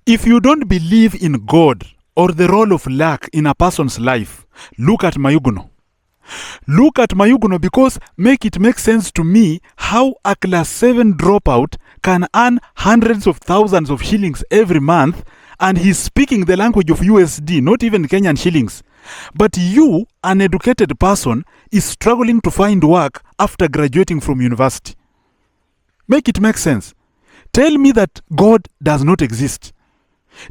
If you don't believe in God or the role of luck in a person's life, look at Mayugno. Look at Mayugno, because make it make sense to me how a class 7 dropout can earn hundreds of thousands of shillings every month, and he's speaking the language of USD, not even Kenyan shillings. But you, an educated person, is struggling to find work after graduating from university. Make it make sense. Tell me that God does not exist.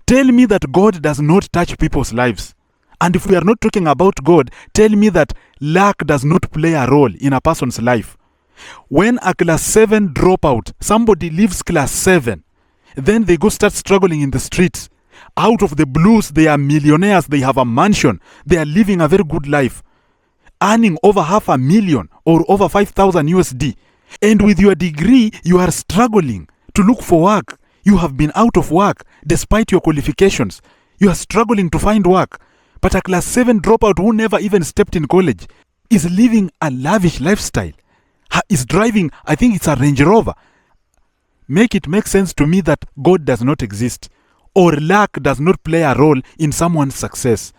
Tell me that God does not touch people's lives. And if we are not talking about God, tell me that luck does not play a role in a person's life. When a class 7 dropout, somebody leaves class 7, then they go start struggling in the streets. Out of the blues, they are millionaires, they have a mansion, they are living a very good life, earning over $500,000 or over 5,000 USD. And with your degree, you are struggling to look for work. You have been out of work despite your qualifications. You are struggling to find work. But a class 7 dropout who never even stepped in college is living a lavish lifestyle. Is driving, I think it's a Range Rover. Make it make sense to me that God does not exist, or luck does not play a role in someone's success.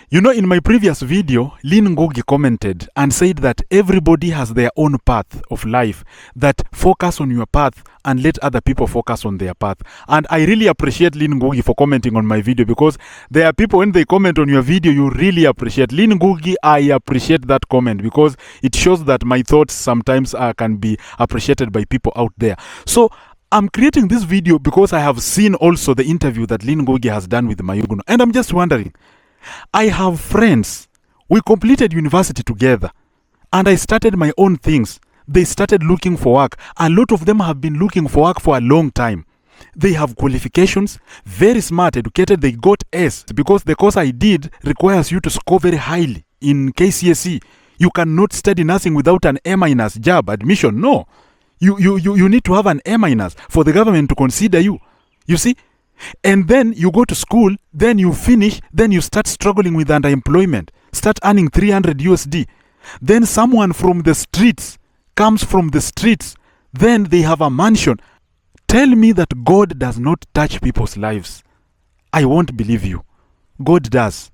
You know, in my previous video, Lynn Ngugi commented and said that everybody has their own path of life, that focus on your path and let other people focus on their path. And I really appreciate Lynn Ngugi for commenting on my video, because there are people, when they comment on your video, you really appreciate. Lynn Ngugi, I appreciate that comment, because it shows that my thoughts sometimes can be appreciated by people out there. So I'm creating this video because I have seen also the interview that Lynn Ngugi has done with Mayugno, and I'm just wondering, I have friends, we completed university together, and I started my own things. They started looking for work. A lot of them have been looking for work for a long time. They have qualifications, very smart, educated, they got S, because the course I did requires you to score very highly in KCSE. You cannot study nursing without an A- job admission, no. You need to have an A- for the government to consider you. You see? And then you go to school, then you finish, then you start struggling with underemployment, start earning 300 USD. Then someone from the streets comes from the streets, then they have a mansion. Tell me that God does not touch people's lives. I won't believe you. God does.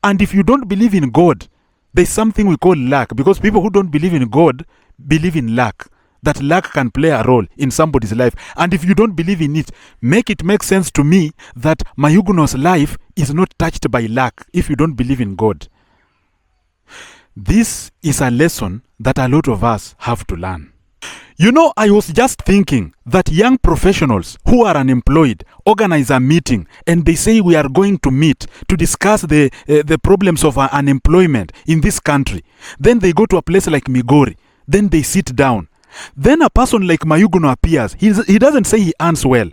And if you don't believe in God, there's something we call luck, because people who don't believe in God believe in luck. That luck can play a role in somebody's life. And if you don't believe in it, make it make sense to me that Mayugno's life is not touched by luck if you don't believe in God. This is a lesson that a lot of us have to learn. You know, I was just thinking that young professionals who are unemployed organize a meeting and they say we are going to meet to discuss the problems of unemployment in this country. Then they go to a place like Migori. Then they sit down. Then a person like Mayugno appears. He doesn't say he earns well.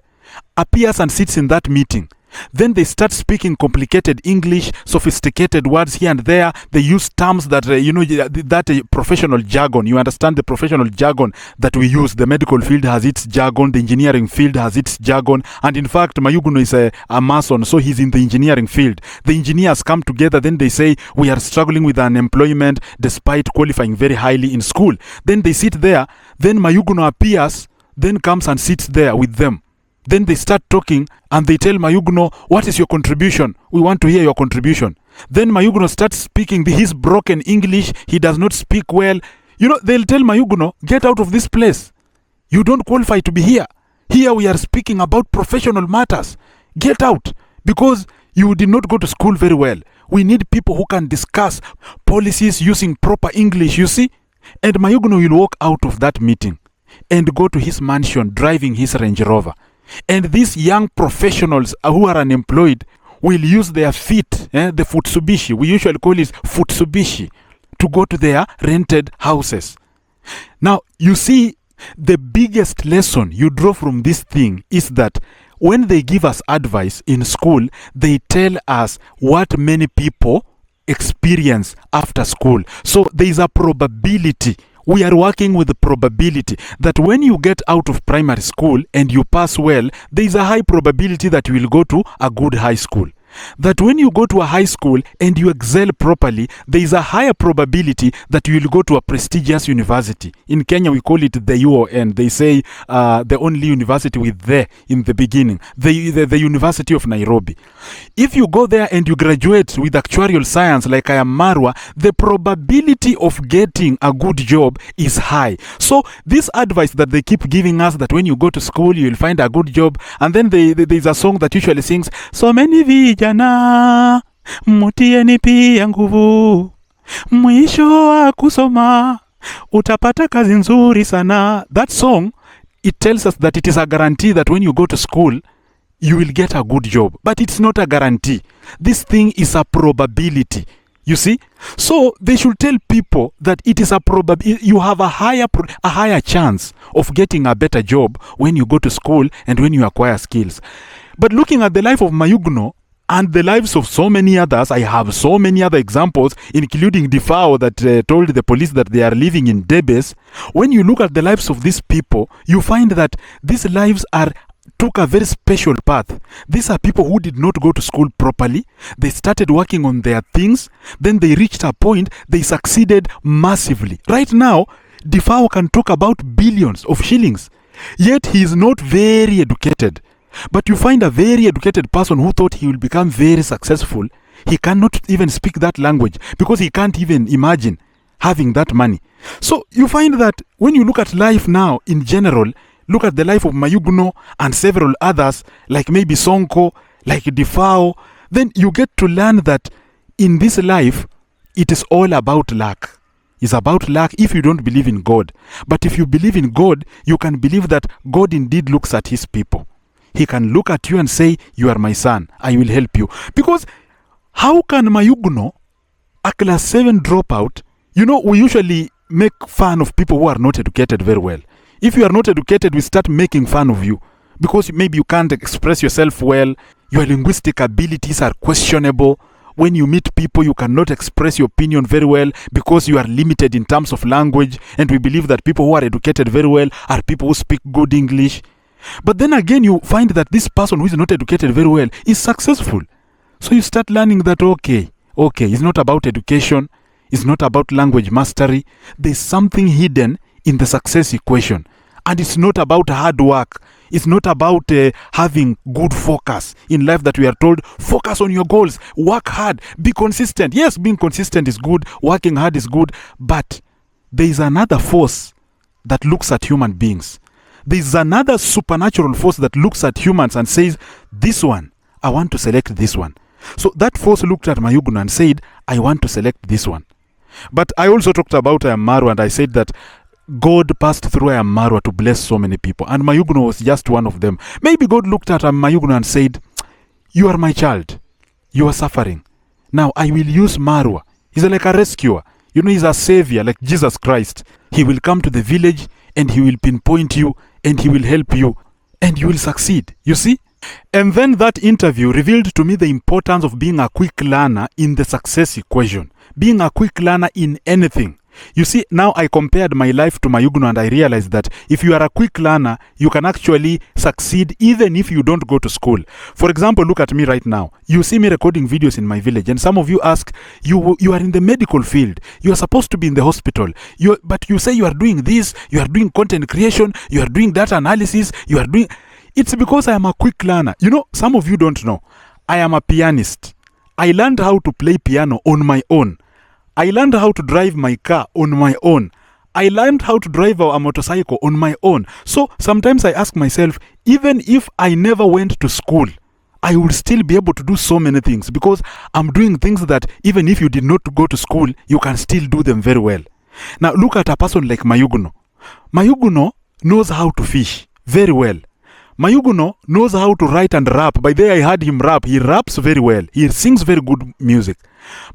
Appears and sits in that meeting. Then they start speaking complicated English, sophisticated words here and there. They use terms that, that professional jargon. You understand the professional jargon that we use. The medical field has its jargon. The engineering field has its jargon. And in fact, Mayugno is a mason, so he's in the engineering field. The engineers come together. Then they say, we are struggling with unemployment despite qualifying very highly in school. Then they sit there. Then Mayugno appears, then comes and sits there with them. Then they start talking and they tell Mayugno, what is your contribution? We want to hear your contribution. Then Mayugno starts speaking his broken English. He does not speak well. You know, they'll tell Mayugno, get out of this place. You don't qualify to be here. Here we are speaking about professional matters. Get out, because you did not go to school very well. We need people who can discuss policies using proper English, you see? And Mayugno will walk out of that meeting and go to his mansion driving his Range Rover. And these young professionals who are unemployed will use their feet, the futsubishi, we usually call it futsubishi, to go to their rented houses. Now, you see, the biggest lesson you draw from this thing is that when they give us advice in school, they tell us what many people experience after school. So there is a probability. We are working with the probability that when you get out of primary school and you pass well, there is a high probability that you will go to a good high school. that when you go to a high school and you excel properly, there is a higher probability that you will go to a prestigious university. In Kenya, we call it the UON. They say the only university with the in the beginning, the University of Nairobi. If you go there and you graduate with actuarial science like I am Marwa, the probability of getting a good job is high. So this advice that they keep giving us, that when you go to school, you will find a good job, and then there's a song that usually sings, so many vijana mutieni pia nguvu, mwisho wa kusoma utapata kazi nzuri sana. That song, it tells us that it is a guarantee that when you go to school, you will get a good job. But it's not a guarantee. This thing is a probability. You see? So they should tell people that it is a probability. You have a higher chance of getting a better job when you go to school and when you acquire skills. But looking at the life of Mayugno and the lives of so many others, I have so many other examples, including Defao that told the police that they are living in Debes. When you look at the lives of these people, you find that these lives took a very special path. These are people who did not go to school properly. They started working on their things. Then they reached a point, they succeeded massively. Right now, Defao can talk about billions of shillings. Yet he is not very educated. But you find a very educated person who thought he will become very successful. He cannot even speak that language because he can't even imagine having that money. So you find that when you look at life now in general, look at the life of Mayugno and several others, like maybe Sonko, like Defao, then you get to learn that in this life, it is all about luck. It's about luck if you don't believe in God. But if you believe in God, you can believe that God indeed looks at his people. He can look at you and say, you are my son, I will help you. Because how can Mayugno, a class 7 dropout, we usually make fun of people who are not educated very well. If you are not educated, we start making fun of you because maybe you can't express yourself well. Your linguistic abilities are questionable. When you meet people, you cannot express your opinion very well because you are limited in terms of language. And we believe that people who are educated very well are people who speak good English. But then again, you find that this person who is not educated very well is successful. So you start learning that, okay, it's not about education. It's not about language mastery. There's something hidden in the success equation. And it's not about hard work. It's not about having good focus in life that we are told, focus on your goals, work hard, be consistent. Yes, being consistent is good, working hard is good, but there is another force that looks at human beings. There is another supernatural force that looks at humans and says, this one, I want to select this one. So that force looked at Mayugno and said, I want to select this one. But I also talked about I am Marwa, and I said that God passed through I am Marwa to bless so many people. And Mayugno was just one of them. Maybe God looked at Mayugno and said, you are my child. You are suffering. Now I will use Marwa. He's like a rescuer. He's a savior like Jesus Christ. He will come to the village and he will pinpoint you and he will help you and you will succeed. You see? And then that interview revealed to me the importance of being a quick learner in the success equation. Being a quick learner in anything. You see, now I compared my life to Mayugno and I realized that if you are a quick learner, you can actually succeed even if you don't go to school. For example, look at me right now. You see me recording videos in my village and some of you ask, you are in the medical field. You are supposed to be in the hospital. But you say you are doing this, you are doing content creation, you are doing data analysis, you are doing... It's because I am a quick learner. Some of you don't know. I am a pianist. I learned how to play piano on my own. I learned how to drive my car on my own. I learned how to drive a motorcycle on my own. So sometimes I ask myself, even if I never went to school, I would still be able to do so many things because I'm doing things that even if you did not go to school, you can still do them very well. Now look at a person like Mayugno. Mayugno knows how to fish very well. Mayugno knows how to write and rap. By the way, I heard him rap. He raps very well. He sings very good music.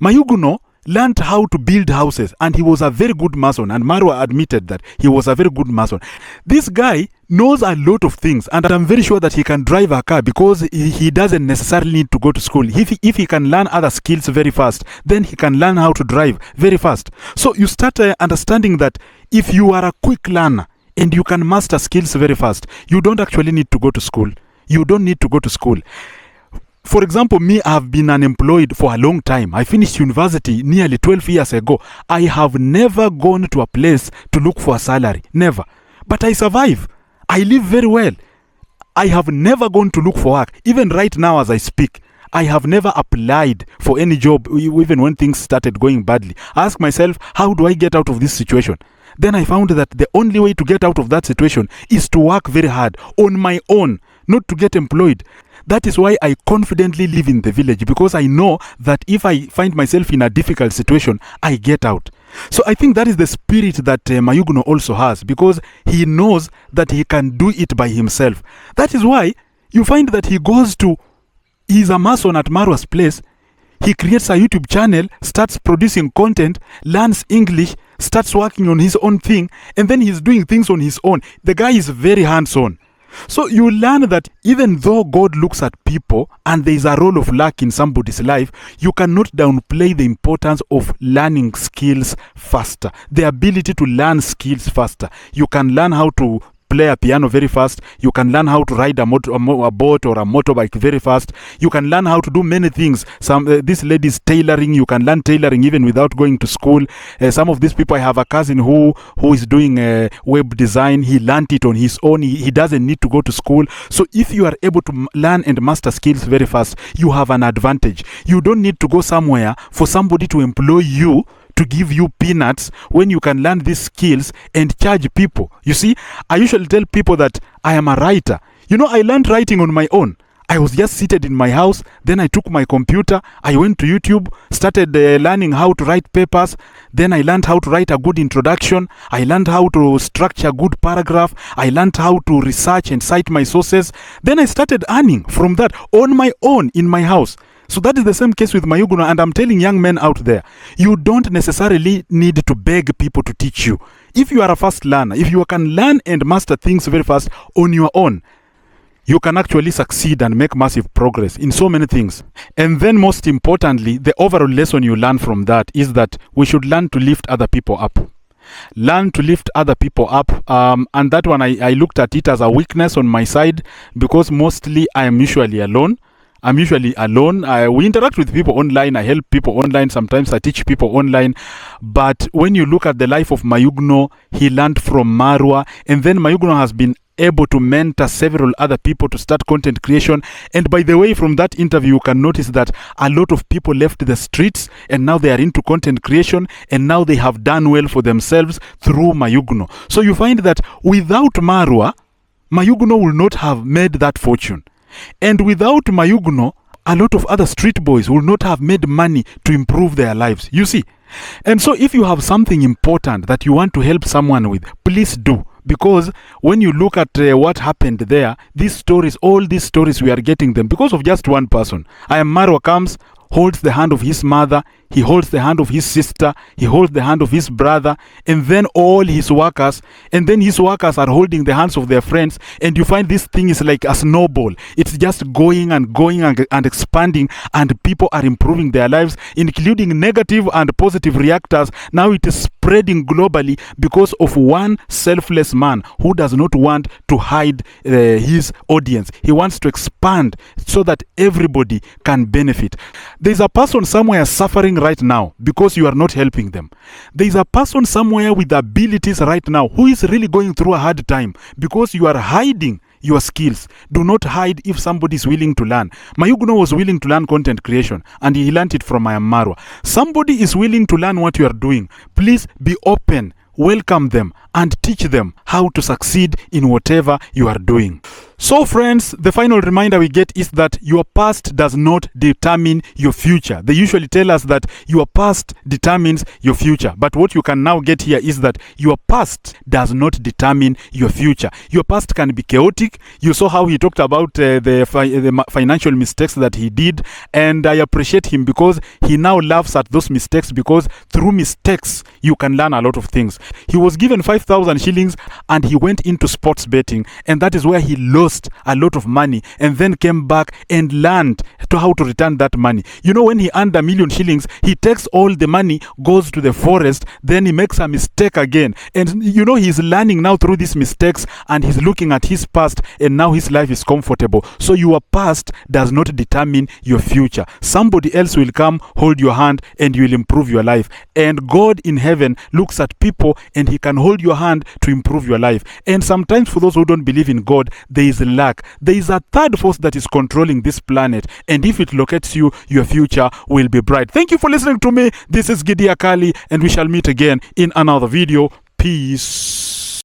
Mayugno learned how to build houses and he was a very good mason, and Marwa admitted that he was a very good mason. This guy knows a lot of things and I'm very sure that he can drive a car because he doesn't necessarily need to go to school. If he can learn other skills very fast, then he can learn how to drive very fast. So you start understanding that if you are a quick learner and you can master skills very fast, you don't actually need to go to school. You don't need to go to school. For example, me, I have been unemployed for a long time. I finished university nearly 12 years ago. I have never gone to a place to look for a salary. Never. But I survive. I live very well. I have never gone to look for work. Even right now as I speak, I have never applied for any job, even when things started going badly. I ask myself, how do I get out of this situation? Then I found that the only way to get out of that situation is to work very hard on my own, not to get employed. That is why I confidently live in the village, because I know that if I find myself in a difficult situation, I get out. So I think that is the spirit that Mayugno also has, because he knows that he can do it by himself. That is why you find that he's a mason at Marwa's place. He creates a YouTube channel, starts producing content, learns English, starts working on his own thing, and then he's doing things on his own. The guy is very hands-on. So you learn that even though God looks at people and there is a role of luck in somebody's life, you cannot downplay the importance of learning skills faster. The ability to learn skills faster. You can learn how to play a piano very fast. You can learn how to ride a boat or a motorbike very fast. You can learn how to do many things. This lady's tailoring. You can learn tailoring even without going to school. Some of these people, I have a cousin who is doing web design. He learned it on his own. He doesn't need to go to school. So if you are able to learn and master skills very fast, you have an advantage. You don't need to go somewhere for somebody to employ you to give you peanuts when you can learn these skills and charge people. You see, I usually tell people that I am a writer. You know, I learned writing on my own. I was just seated in my house. Then I took my computer. I went to YouTube, started learning how to write papers. Then I learned how to write a good introduction. I learned how to structure a good paragraph. I learned how to research and cite my sources. Then I started earning from that on my own in my house. So that is the same case with Mayugno, and I'm telling young men out there, you don't necessarily need to beg people to teach you. If you are a fast learner, if you can learn and master things very fast on your own, you can actually succeed and make massive progress in so many things. And then most importantly, the overall lesson you learn from that is that we should learn to lift other people up. Learn to lift other people up, and that one I looked at it as a weakness on my side, because mostly I am usually alone. We interact with people online. I help people online. Sometimes I teach people online. But when you look at the life of Mayugno, he learned from Marwa. And then Mayugno has been able to mentor several other people to start content creation. And by the way, from that interview, you can notice that a lot of people left the streets and now they are into content creation, and now they have done well for themselves through Mayugno. So you find that without Marwa, Mayugno will not have made that fortune. And without Mayugno, a lot of other street boys will not have made money to improve their lives. You see? And so if you have something important that you want to help someone with, please do. Because when you look at what happened there, all these stories, we are getting them because of just one person. Marwa comes, holds the hand of his mother, he holds the hand of his sister, he holds the hand of his brother, and then all his workers, and then his workers are holding the hands of their friends, and you find this thing is like a snowball. It's just going and expanding, and people are improving their lives, including negative and positive reactors. Now it is spreading globally because of one selfless man who does not want to hide his audience. He wants to expand so that everybody can benefit. There's a person somewhere suffering right now because you are not helping them. There's a person somewhere with abilities right now who is really going through a hard time because you are hiding your skills. Do not hide if somebody is willing to learn. Mayugno was willing to learn content creation, and he learned it from Marwa. Somebody is willing to learn what you are doing. Please be open, welcome them, and teach them how to succeed in whatever you are doing. So friends, the final reminder we get is that your past does not determine your future. They usually tell us that your past determines your future. But what you can now get here is that your past does not determine your future. Your past can be chaotic. You saw how he talked about the financial mistakes that he did. And I appreciate him because he now laughs at those mistakes, because through mistakes, you can learn a lot of things. He was given 5,000 shillings and he went into sports betting. And that is where he lost lost a lot of money and then came back and learned to how to return that money. You know, when he earned a million shillings, he takes all the money, goes to the forest, then he makes a mistake again. And you know, he's learning now through these mistakes, and he's looking at his past, and now his life is comfortable. So your past does not determine your future. Somebody else will come, hold your hand, and you will improve your life. And God in heaven looks at people, and he can hold your hand to improve your life. And sometimes for those who don't believe in God, there is lack. There is a third force that is controlling this planet, and if it locates you, your future will be bright. Thank you for listening to me. This is Gidi Akali, and we shall meet again in another video. Peace.